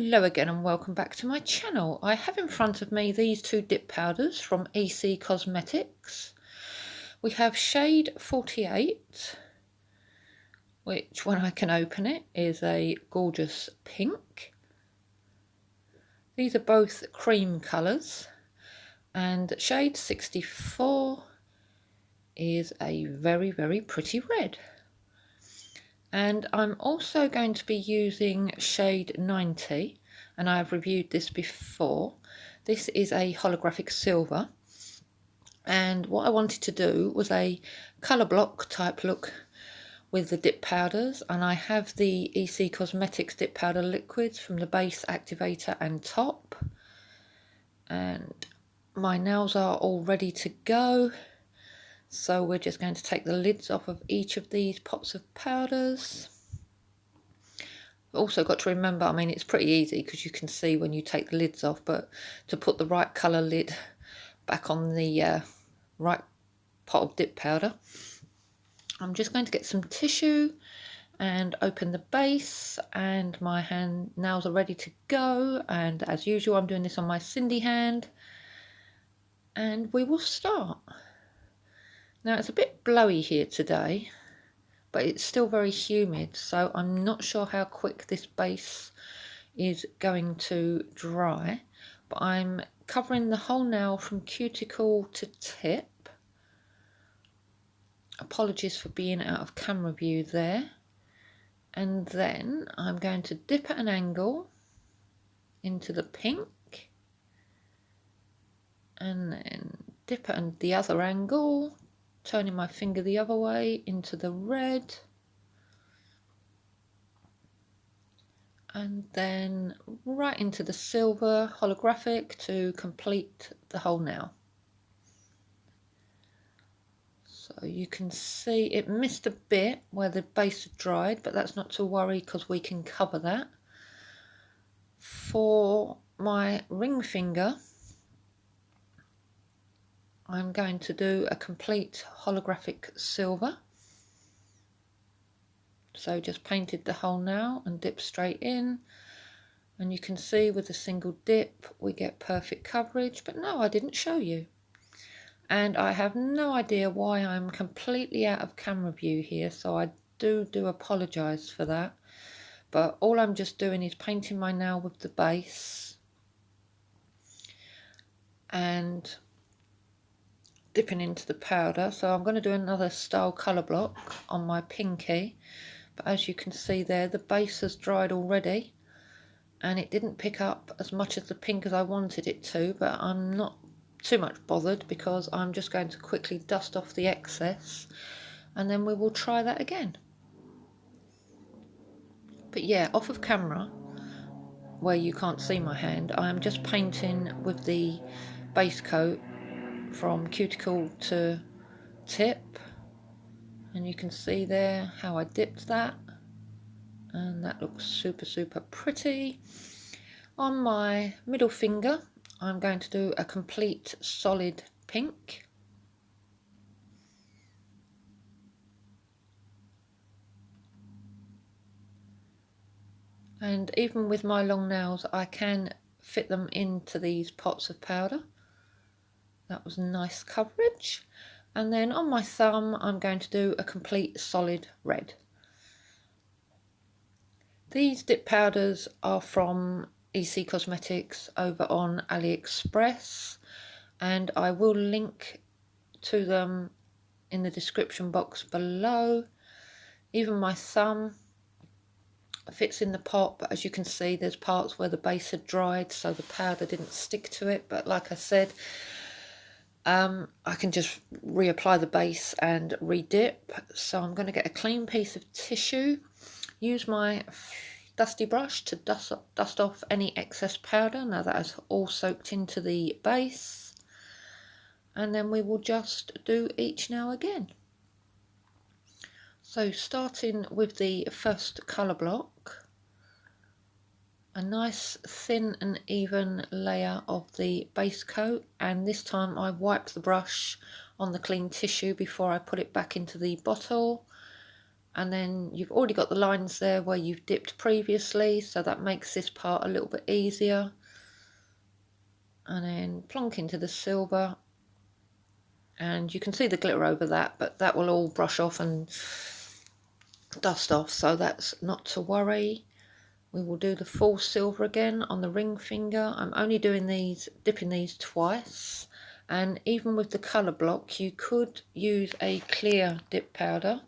Hello again and welcome back to my channel. I have in front of me these two dip powders from EC Cosmetics. We have shade 48, which when I can open it is a gorgeous pink. These are both cream colours, and shade 64 is a very pretty red. And I'm also going to be using shade 90, and I have reviewed this before. This is a holographic silver, and what I wanted to do was a colour block type look with the dip powders, and I have the EC Cosmetics dip powder liquids from the base, activator and top, and my nails are all ready to go. So we're just going to take the lids off of each of these pots of powders. Also got to remember, I mean, it's pretty easy because you can see when you take the lids off, but to put the right colour lid back on the right pot of dip powder, I'm just going to get some tissue and open the base, and my hand nails are ready to go. And as usual, I'm doing this on my Cindy hand, and we will start. Now it's a bit blowy here today, but it's still very humid, so I'm not sure how quick this base is going to dry, but I'm covering the whole nail from cuticle to tip. Apologies for being out of camera view there. And then I'm going to dip at an angle into the pink, and then dip at the other angle, turning my finger the other way into the red, and then right into the silver holographic to complete the whole nail. So you can see it missed a bit where the base had dried, but that's not to worry because we can cover that. For my ring finger, I'm going to do a complete holographic silver. So just painted the whole nail and dipped straight in, and you can see with a single dip we get perfect coverage. But no, I didn't show you, and I have no idea why I'm completely out of camera view here, so I do apologise for that. But all I'm just doing is painting my nail with the base and dipping into the powder. So I'm going to do another style colour block on my pinky, but as you can see there, the base has dried already and it didn't pick up as much of the pink as I wanted it to, but I'm not too much bothered because I'm just going to quickly dust off the excess and then we will try that again. But yeah, off of camera where you can't see my hand, I am just painting with the base coat from cuticle to tip, and you can see there how I dipped that, and that looks super pretty. On my middle finger I'm going to do a complete solid pink, and even with my long nails I can fit them into these pots of powder. That was nice coverage. And then on my thumb I'm going to do a complete solid red. These dip powders are from EC Cosmetics over on Aliexpress, and I will link to them in the description box below. Even my thumb fits in the pot, but as you can see there's parts where the base had dried, so the powder didn't stick to it. But like I said, I can just reapply the base and re-dip. So I'm going to get a clean piece of tissue, use my dusty brush to dust off any excess powder now that has all soaked into the base, and then we will just do each nail again. So starting with the first colour block, a nice thin and even layer of the base coat, and this time I wiped the brush on the clean tissue before I put it back into the bottle, and then you've already got the lines there where you've dipped previously, so that makes this part a little bit easier. And then plonk into the silver, and you can see the glitter over that, but that will all brush off and dust off, so that's not to worry. We will do the full silver again on the ring finger. I'm only doing these, dipping these twice, and even with the colour block you could use a clear dip powder,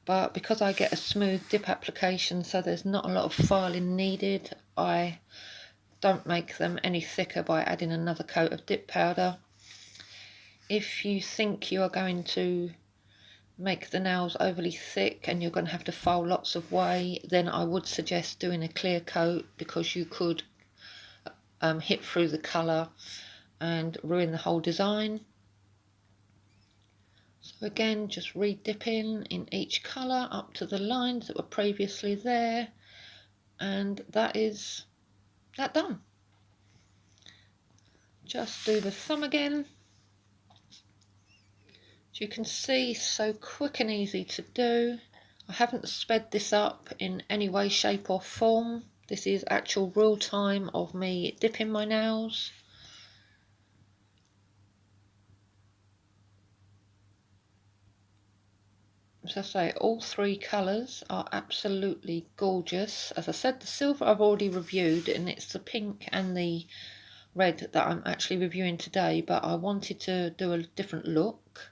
but because I get a smooth dip application, so there's not a lot of filing needed, I don't make them any thicker by adding another coat of dip powder. If you think you are going to make the nails overly thick and you're going to have to file lots of way, then I would suggest doing a clear coat, because you could hit through the colour and ruin the whole design. So again, just re-dipping in each colour up to the lines that were previously there, and that is that done. Just do the thumb again. As you can see, so quick and easy to do. I haven't sped this up in any way, shape or form. This is actual real time of me dipping my nails. As I say, all three colours are absolutely gorgeous. As I said, the silver I've already reviewed, and it's the pink and the red that I'm actually reviewing today, but I wanted to do a different look.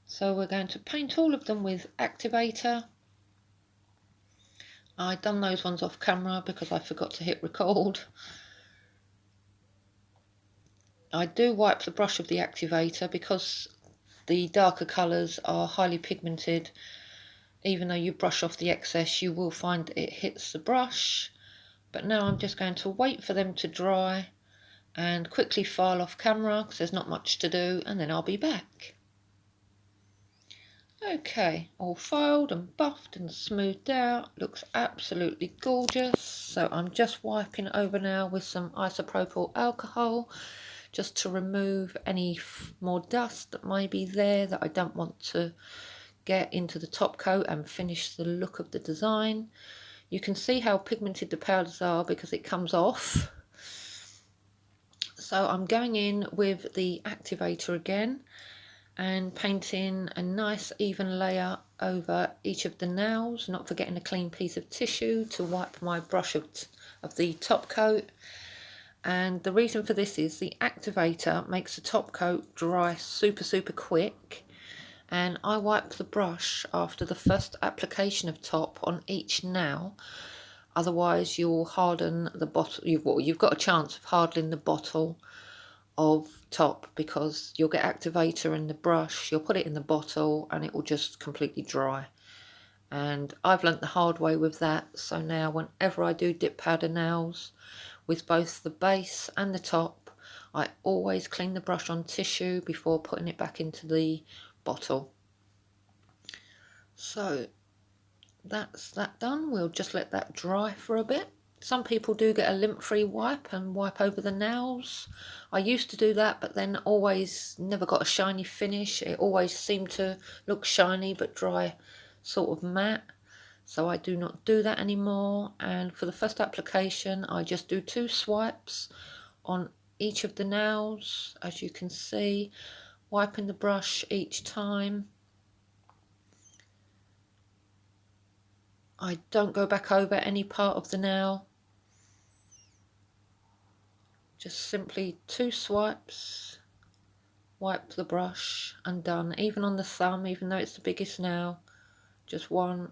So we're going to paint all of them with activator. I've done those ones off camera because I forgot to hit record. I do wipe the brush of the activator because the darker colours are highly pigmented. Even though you brush off the excess, you will find it hits the brush. But now I'm just going to wait for them to dry and quickly file off camera because there's not much to do, and then I'll be back. Okay, all filed and buffed and smoothed out, looks absolutely gorgeous. So I'm just wiping over now with some isopropyl alcohol just to remove any more dust that may be there that I don't want to get into the top coat and finish the look of the design. You can see how pigmented the powders are because it comes off. So I'm going in with the activator again and painting a nice even layer over each of the nails, not forgetting a clean piece of tissue to wipe my brush of the top coat. And the reason for this is the activator makes the top coat dry super quick, and I wipe the brush after the first application of top on each nail, otherwise you'll harden the bottle. You've got a chance of hardening the bottle of top because you'll get activator in the brush, you'll put it in the bottle and it will just completely dry. And I've learnt the hard way with that, so now whenever I do dip powder nails with both the base and the top, I always clean the brush on tissue before putting it back into the bottle. So that's that done. We'll just let that dry for a bit. Some people do get a lint-free wipe and wipe over the nails. I used to do that, but then always never got a shiny finish. It always seemed to look shiny but dry sort of matte. So I do not do that anymore. And for the first application, I just do 2 swipes on each of the nails, as you can see, wiping the brush each time. I don't go back over any part of the nail. Just simply 2 swipes, wipe the brush and done. Even on the thumb, even though it's the biggest nail, just 1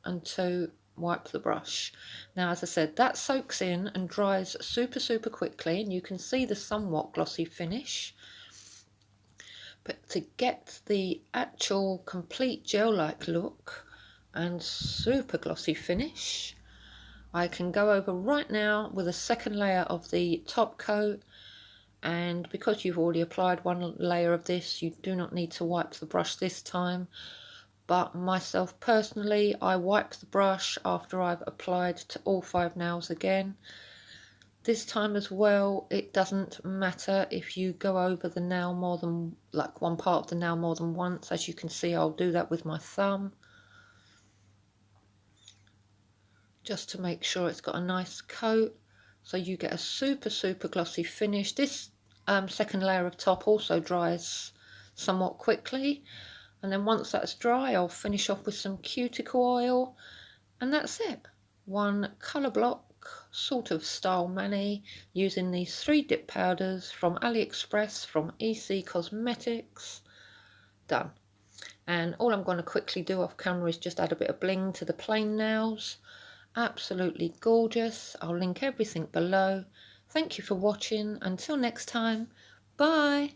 and 2, wipe the brush. Now, as I said, that soaks in and dries super quickly, and you can see the somewhat glossy finish. But to get the actual complete gel-like look and super glossy finish, I can go over right now with a second layer of the top coat, and because you've already applied 1 layer of this, you do not need to wipe the brush this time. But myself personally, I wipe the brush after I've applied to all 5 nails again. This time as well, it doesn't matter if you go over the nail more than, like one part of the nail more than once. As you can see, I'll do that with my thumb. just to make sure it's got a nice coat, so you get a super glossy finish. This second layer of top also dries somewhat quickly, and then once that's dry I'll finish off with some cuticle oil, and that's it. One colour block sort of style mani using these 3 dip powders from Aliexpress from EC Cosmetics. Done. And all I'm going to quickly do off camera is just add a bit of bling to the plain nails. Absolutely gorgeous. I'll link everything below. Thank you for watching. Until next time, bye.